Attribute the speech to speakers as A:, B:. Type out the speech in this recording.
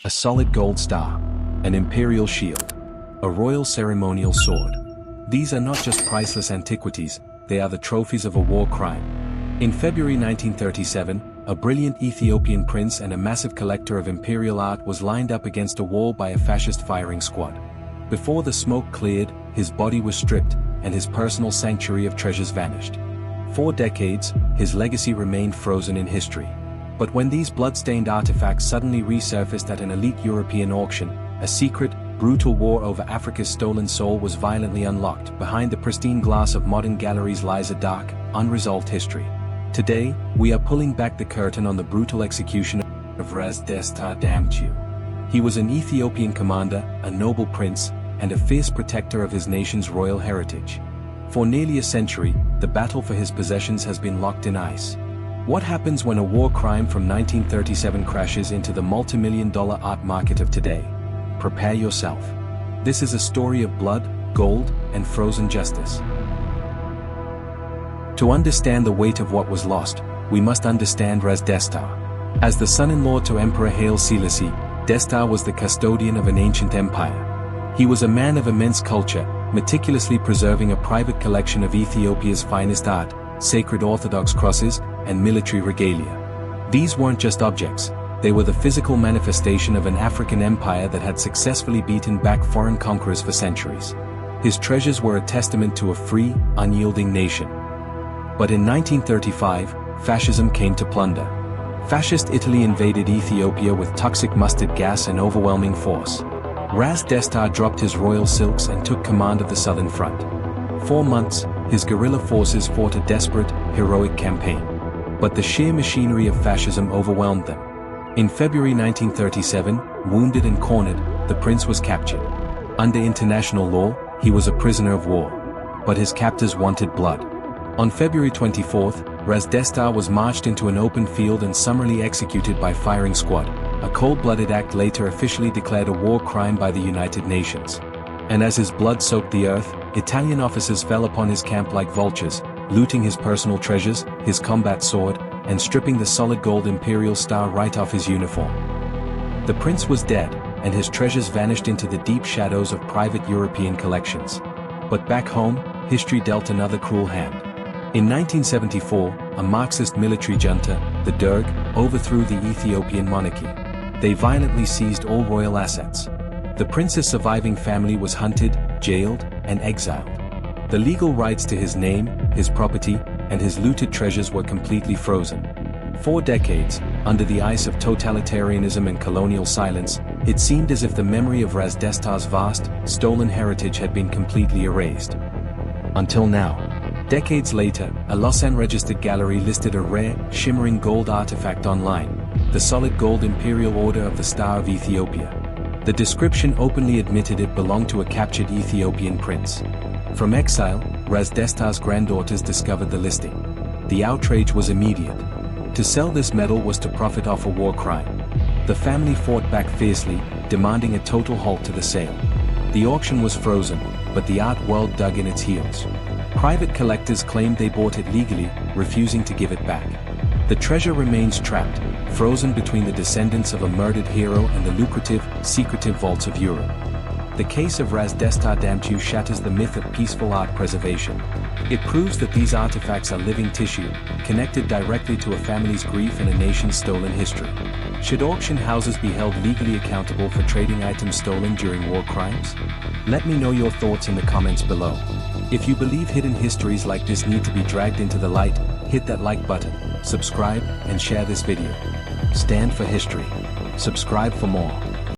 A: a solid gold star, an imperial shield, a royal ceremonial sword. These are not just priceless antiquities, they are the trophies of a war crime. In February 1937, a brilliant Ethiopian prince and a massive collector of imperial art was lined up against a wall by a fascist firing squad. Before the smoke cleared, his body was stripped, and his personal sanctuary of treasures vanished. For decades, his legacy remained frozen in history. But when these blood-stained artifacts suddenly resurfaced at an elite European auction, a secret, brutal war over Africa's stolen soul was violently unlocked. Behind the pristine glass of modern galleries lies a dark, unresolved history. Today, we are pulling back the curtain on the brutal execution of Ras Desta Damtu. He was an Ethiopian commander, a noble prince, and a fierce protector of his nation's royal heritage. For nearly a century, the battle for his possessions has been locked in ice. What happens when a war crime from 1937 crashes into the multi-million-dollar art market of today? Prepare yourself. This is a story of blood, gold, and frozen justice. To understand the weight of what was lost, we must understand Ras Desta. As the son-in-law to Emperor Haile Selassie, Desta was the custodian of an ancient empire. He was a man of immense culture, meticulously preserving a private collection of Ethiopia's finest art, sacred Orthodox crosses, and military regalia. These weren't just objects, they were the physical manifestation of an African empire that had successfully beaten back foreign conquerors for centuries. His treasures were a testament to a free, unyielding nation. But in 1935, fascism came to plunder. Fascist Italy invaded Ethiopia with toxic mustard gas and overwhelming force. Ras Desta dropped his royal silks and took command of the southern front. For months, his guerrilla forces fought a desperate, heroic campaign. But the sheer machinery of fascism overwhelmed them. In February 1937, wounded and cornered, the prince was captured. Under international law, he was a prisoner of war. But his captors wanted blood. On February 24th, Ras Desta was marched into an open field and summarily executed by firing squad, a cold-blooded act later officially declared a war crime by the United Nations. And as his blood soaked the earth, Italian officers fell upon his camp like vultures, looting his personal treasures, his combat sword, and stripping the solid gold imperial star right off his uniform. The prince was dead, and his treasures vanished into the deep shadows of private European collections. But back home, history dealt another cruel hand. In 1974, a Marxist military junta, the Derg, overthrew the Ethiopian monarchy. They violently seized all royal assets. The prince's surviving family was hunted, jailed, and exiled. The legal rights to his name, his property, and his looted treasures were completely frozen. For decades, under the ice of totalitarianism and colonial silence, it seemed as if the memory of Ras Desta's vast, stolen heritage had been completely erased. Until now. Decades later, a Lausanne-registered gallery listed a rare, shimmering gold artifact online, the solid gold imperial order of the Star of Ethiopia. The description openly admitted it belonged to a captured Ethiopian prince. From exile, Ras Desta's granddaughters discovered the listing. The outrage was immediate. To sell this medal was to profit off a war crime. The family fought back fiercely, demanding a total halt to the sale. The auction was frozen, but the art world dug in its heels. Private collectors claimed they bought it legally, refusing to give it back. The treasure remains trapped, frozen between the descendants of a murdered hero and the lucrative, secretive vaults of Europe. The case of Ras Desta Damtu shatters the myth of peaceful art preservation. It proves that these artifacts are living tissue, connected directly to a family's grief and a nation's stolen history. Should auction houses be held legally accountable for trading items stolen during war crimes? Let me know your thoughts in the comments below. If you believe hidden histories like this need to be dragged into the light, hit that like button, subscribe, and share this video. Stand for history. Subscribe for more.